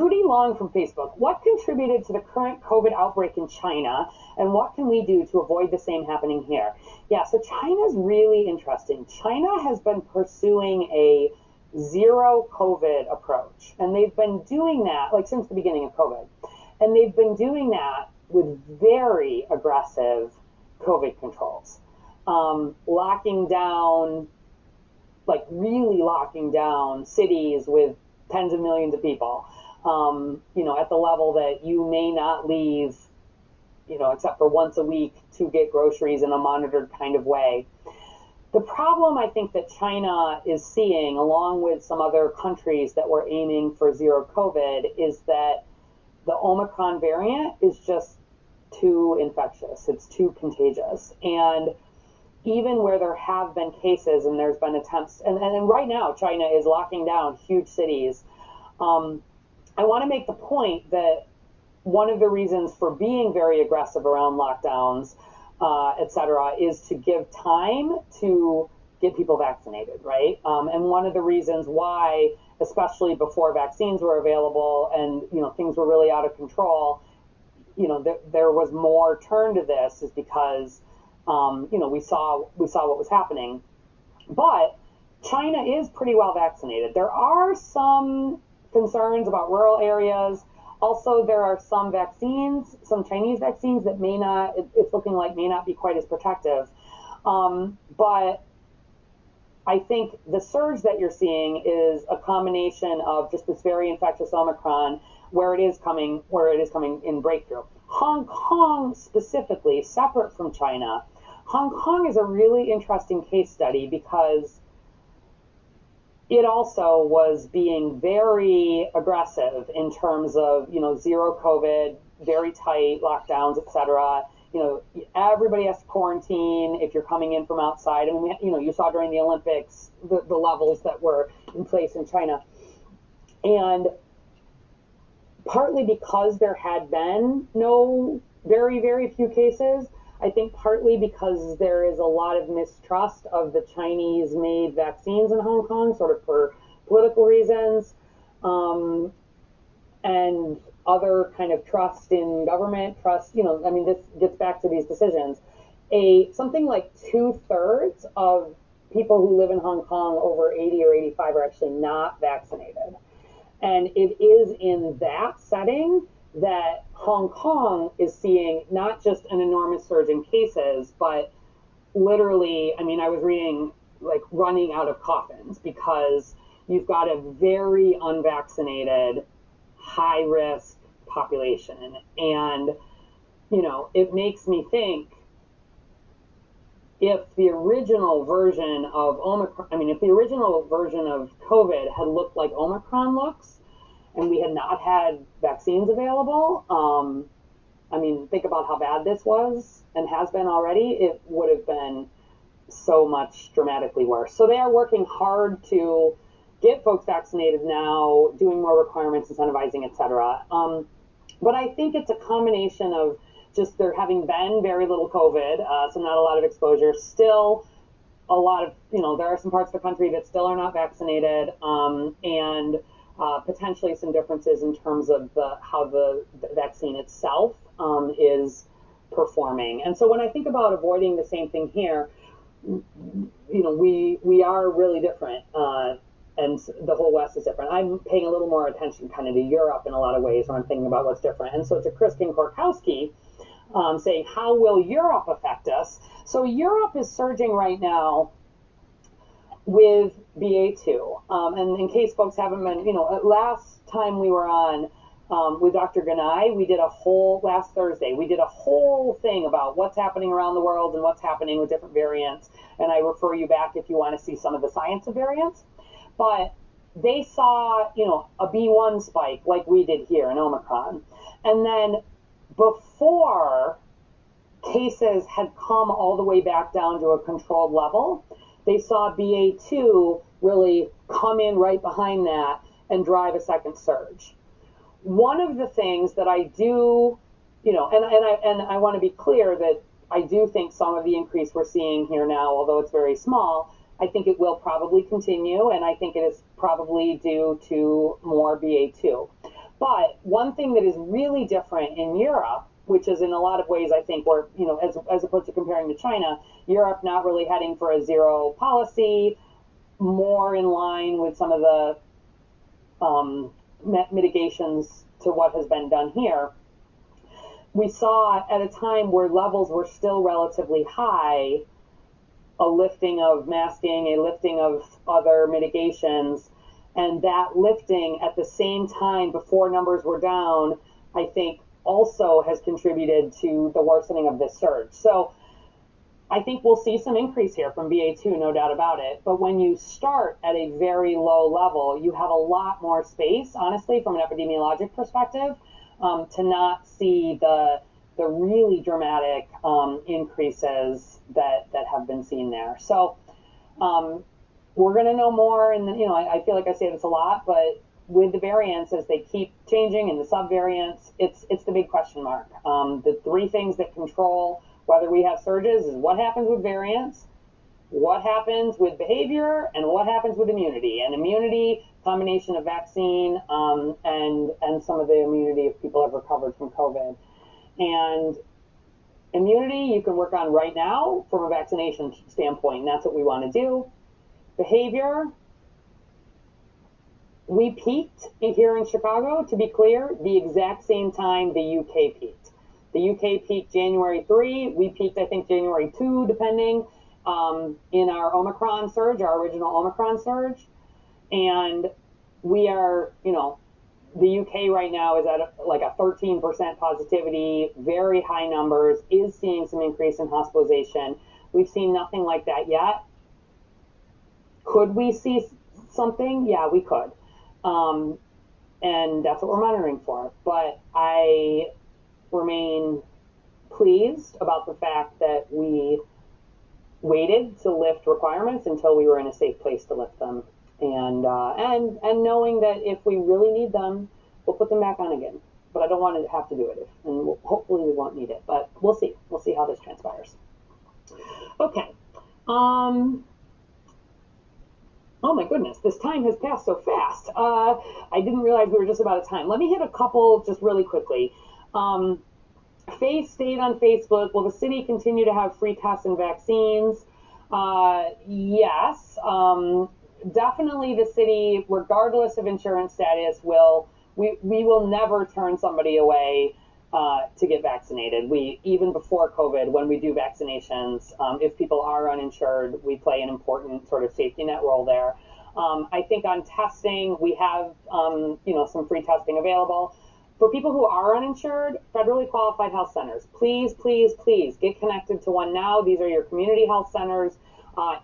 Trudy Leong from Facebook, what contributed to the current COVID outbreak in China, and what can we do to avoid the same happening here? Yeah, so China's really interesting. China has been pursuing a zero COVID approach, and they've been doing that like since the beginning of COVID. And they've been doing that with very aggressive COVID controls, locking down, like really locking down cities with tens of millions of people, at the level that you may not leave, except for once a week to get groceries in a monitored kind of way. The problem I think that China is seeing, along with some other countries that were aiming for zero COVID, is that the Omicron variant is just too infectious. It's too contagious. And even where there have been cases and there's been attempts, and right now China is locking down huge cities. I want to make the point that one of the reasons for being very aggressive around lockdowns, et cetera, is to give time to get people vaccinated, right? And one of the reasons why, especially before vaccines were available and, things were really out of control, there was more turn to this is because, we saw what was happening. But China is pretty well vaccinated. There are some concerns about rural areas. Also, there are some vaccines, some Chinese vaccines that it's looking like may not be quite as protective. But I think the surge that you're seeing is a combination of just this very infectious Omicron, where it is coming in breakthrough. Hong Kong specifically, separate from China, Hong Kong is a really interesting case study because it also was being very aggressive in terms of, zero COVID, very tight lockdowns, et cetera. Everybody has to quarantine if you're coming in from outside. I mean, you saw during the Olympics, the levels that were in place in China. And partly because there had been very, very few cases, I think partly because there is a lot of mistrust of the Chinese-made vaccines in Hong Kong, sort of for political reasons, and other kind of trust in government, this gets back to these decisions. Something like 2/3 of people who live in Hong Kong over 80 or 85 are actually not vaccinated. And it is in that setting that Hong Kong is seeing not just an enormous surge in cases, but literally, I was reading like running out of coffins because you've got a very unvaccinated, high risk population. And, it makes me think if the original version of if the original version of COVID had looked like Omicron looks, and we had not had vaccines available, think about how bad this was and has been already. It would have been so much dramatically worse. So they are working hard to get folks vaccinated now, doing more requirements, incentivizing, et cetera. But I think it's a combination of just there having been very little COVID, so not a lot of exposure, still a lot of, there are some parts of the country that still are not vaccinated, and potentially some differences in terms of how the vaccine itself is performing. And so when I think about avoiding the same thing here, we are really different, and the whole West is different. I'm paying a little more attention kind of to Europe in a lot of ways when I'm thinking about what's different. And so to Kristen Korkowski, saying, how will Europe affect us? So Europe is surging right now with BA2. And in case folks haven't been, last time we were on with Dr. Ganai, last Thursday, we did a whole thing about what's happening around the world and what's happening with different variants. And I refer you back if you want to see some of the science of variants. But they saw, a B1 spike like we did here in Omicron. And then before cases had come all the way back down to a controlled level, they saw BA2 really come in right behind that and drive a second surge. One of the things that I do, and I want to be clear that I do think some of the increase we're seeing here now, although it's very small, I think it will probably continue, and I think it is probably due to more BA2. But one thing that is really different in Europe, which is in a lot of ways, I think, where, as opposed to comparing to China, Europe not really heading for a zero policy, more in line with some of the mitigations to what has been done here. We saw at a time where levels were still relatively high, a lifting of masking, a lifting of other mitigations, and that lifting at the same time before numbers were down, I think also has contributed to the worsening of this surge. So I think we'll see some increase here from BA2, no doubt about it. But when you start at a very low level, you have a lot more space, honestly, from an epidemiologic perspective, to not see the really dramatic increases that have been seen there. So we're going to know more, and I feel like I say this a lot, but with the variants as they keep changing and the subvariants, it's the big question mark. The three things that control whether we have surges is what happens with variants, what happens with behavior, and what happens with immunity. And immunity, combination of vaccine and some of the immunity if people have recovered from COVID. And immunity you can work on right now from a vaccination standpoint, and that's what we want to do. Behavior, we peaked here in Chicago, to be clear, the exact same time the UK peaked. The UK peaked January 3, we peaked, I think, January 2, depending, in our Omicron surge, our original Omicron surge. And we are, the UK right now is at like a 13% positivity, very high numbers, is seeing some increase in hospitalization. We've seen nothing like that yet. Could we see something? Yeah, we could. And that's what we're monitoring for. But I remain pleased about the fact that we waited to lift requirements until we were in a safe place to lift them, and knowing that if we really need them, we'll put them back on again. But I don't want to have to do it, and hopefully we won't need it. But we'll see. We'll see how this transpires. Okay. Oh my goodness, this time has passed so fast. I didn't realize we were just about out of time. Let me hit a couple just really quickly. Faith stayed on Facebook. Will the city continue to have free tests and vaccines? Yes. Definitely the city, regardless of insurance status, we will never turn somebody away to get vaccinated. Even before COVID, when we do vaccinations, if people are uninsured, we play an important sort of safety net role there. I think on testing, we have some free testing available. For people who are uninsured, federally qualified health centers, please, please, please get connected to one now. These are your community health centers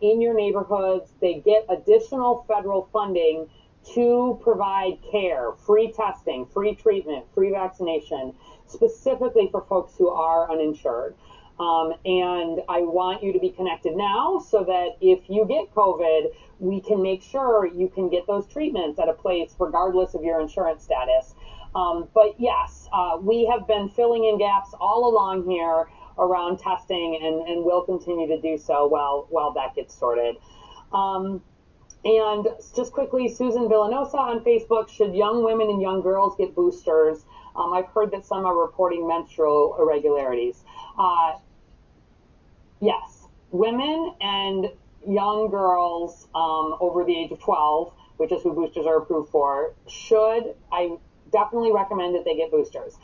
in your neighborhoods. They get additional federal funding to provide care, free testing, free treatment, free vaccination, specifically for folks who are uninsured. And I want you to be connected now so that if you get COVID, we can make sure you can get those treatments at a place regardless of your insurance status. But yes, we have been filling in gaps all along here around testing, and will continue to do so while that gets sorted. And just quickly, Susan Villanosa on Facebook, should young women and young girls get boosters? I've heard that some are reporting menstrual irregularities. Yes, women and young girls over the age of 12, which is who boosters are approved for, I definitely recommend that they get boosters.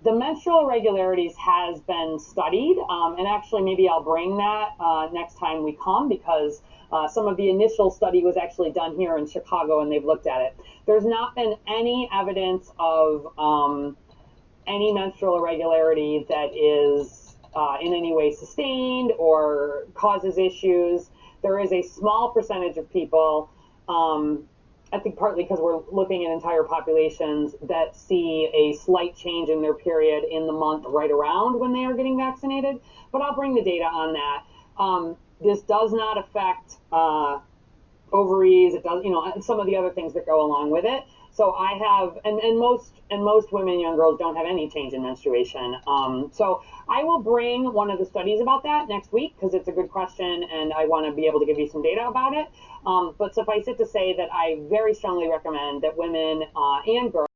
The menstrual irregularities has been studied, and actually maybe I'll bring that next time we come, because some of the initial study was actually done here in Chicago and they've looked at it. There's not been any evidence of any menstrual irregularity that is in any way sustained or causes issues. There is a small percentage of people, I think partly because we're looking at entire populations, that see a slight change in their period in the month right around when they are getting vaccinated. But I'll bring the data on that. This does not affect ovaries. It does, and some of the other things that go along with it. So I have, and most women and young girls don't have any change in menstruation. So I will bring one of the studies about that next week, because it's a good question and I want to be able to give you some data about it. But suffice it to say that I very strongly recommend that women and girls